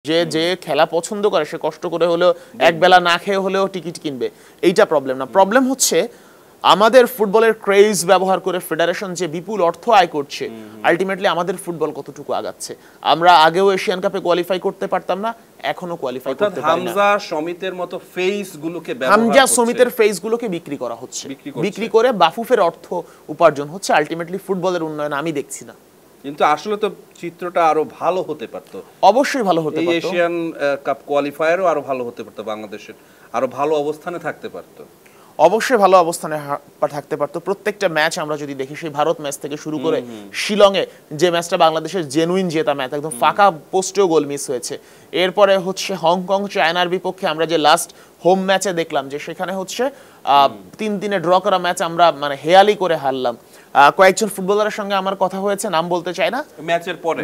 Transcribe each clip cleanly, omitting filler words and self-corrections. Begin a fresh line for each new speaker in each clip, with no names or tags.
যে যে খেলা পছন্দ করে সে কষ্ট করে হলেও এক বেলা না খেয়ে হলেও টিকিট কিনবে, এইটা প্রবলেম না। প্রবলেম হচ্ছে আমাদের ফুটবলের ক্রেজ ব্যবহার করে ফেডারেশন যে বিপুল অর্থ আয় করছে, আলটিমেটলি আমাদের ফুটবল কতটুকু আগাচ্ছে। আমরা আগেও এশিয়ান কাপে কোয়ালিফাই করতে পারতাম না, এখনো কোয়ালিফাই করতে পারি না।
হামজা সমিতের মতো ফেসগুলোকে ব্যবহার
হামজা সমিতের ফেসগুলোকে বিক্রি করা হচ্ছে, বিক্রি করে বাফুফের অর্থ উপার্জন হচ্ছে। আলটিমেটলি ফুটবলের উন্নয়ন আমি দেখছি না।
কিন্তু আসলে তো চিত্রটা আরো ভালো হতে পারতো,
অবশ্যই ভালো হতে পারতো।
এশিয়ান কাপ কোয়ালিফায়ারও আরো ভালো হতে পারতো, বাংলাদেশের আরো ভালো অবস্থানে থাকতে পারতো।
অবশ্যই ভালো অবস্থানে থাকতে পারতো। প্রত্যেকটা ম্যাচ আমরা যদি দেখি, সেই ভারত ম্যাচ থেকে শুরু করে শিলংয়ে যে ম্যাচটা বাংলাদেশের জেনুইন জেতা ম্যাচ, একদম ফাঁকা পোস্টেও গোল মিস হয়েছে। এরপরে হচ্ছে হংকং চায়নার বিপক্ষে আমরা যে লাস্ট হোম ম্যাচে দেখলাম যে সেখানে হচ্ছে 3-3 ড্র করা ম্যাচ আমরা মানে হেয়ালি করে হারলাম। কয়েকজন ফুটবলারের সঙ্গে আমার কথা হয়েছে, নাম বলতে চাই না,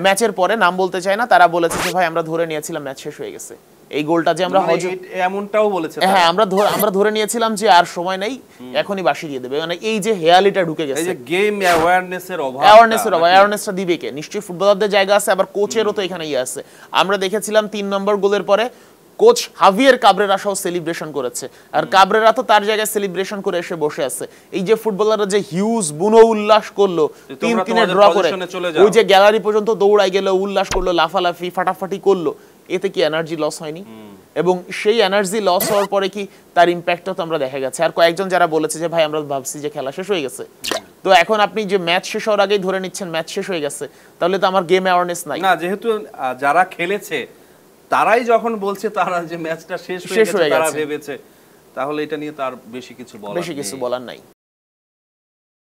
ম্যাচের পরে নাম বলতে চাই না, তারা বলেছে যে ভাই আমরা ধরে নিয়েছিলাম ম্যাচ শেষ হয়ে গেছে। এই গোলটা যে আমরা
এমনটাও বলেছে,
হ্যাঁ আমরা ধরে নিয়েছিলাম যে আর সময় নেই, এখনই বাসি দিয়ে দেবে। মানে এই যে হেয়ালিটা ঢুকে গেছে,
এই যে গেম অ্যাওয়ারনেসের অভাব,
অ্যাওয়ারনেসটা দিবে কে? নিশ্চয়ই ফুটবলারদের জায়গা আছে, আবার কোচেরও তো এখানে ইয়ে আছে। আমরা দেখেছিলাম 3 নম্বর গোলের পরে কোচ হাভিয়ের কাবরেরা সহ সেলিব্রেশন করেছে, আর কাবরেরা তো তার জায়গায় সেলিব্রেশন করে এসে বসে আছে। এই যে ফুটবলাররা যে হিউজ বুনো উল্লাস করলো 3-3 ড্র করে, ওই যে গ্যালারি পর্যন্ত দৌড়াই গেল, উল্লাস করলো, লাফালাফি ফাটাফাটি করলো, এতে কি এনার্জি লস হয়নি? এবং সেই এনার্জি লস হওয়ার পরে কি তার ইম্প্যাক্টটা তো আমরা দেখা গেছে। আর কয়েকজন যারা বলেছে যে ভাই আমরা ভাবছি যে খেলা শেষ হয়ে গেছে, তো এখন আপনি যে ম্যাচ শেষ হওয়ার আগেই ধরে নিচ্ছেন ম্যাচ শেষ হয়ে গেছে, তাহলে তো আমার গেম অ্যাওয়ারনেস নাই
না। যেহেতু যারা খেলেছে তারাই যখন বলছে তারা যে ম্যাচটা শেষ হয়ে গেছে তারা ভেবেছে, তাহলে এটা নিয়ে তার বেশি কিছু বলার নাই।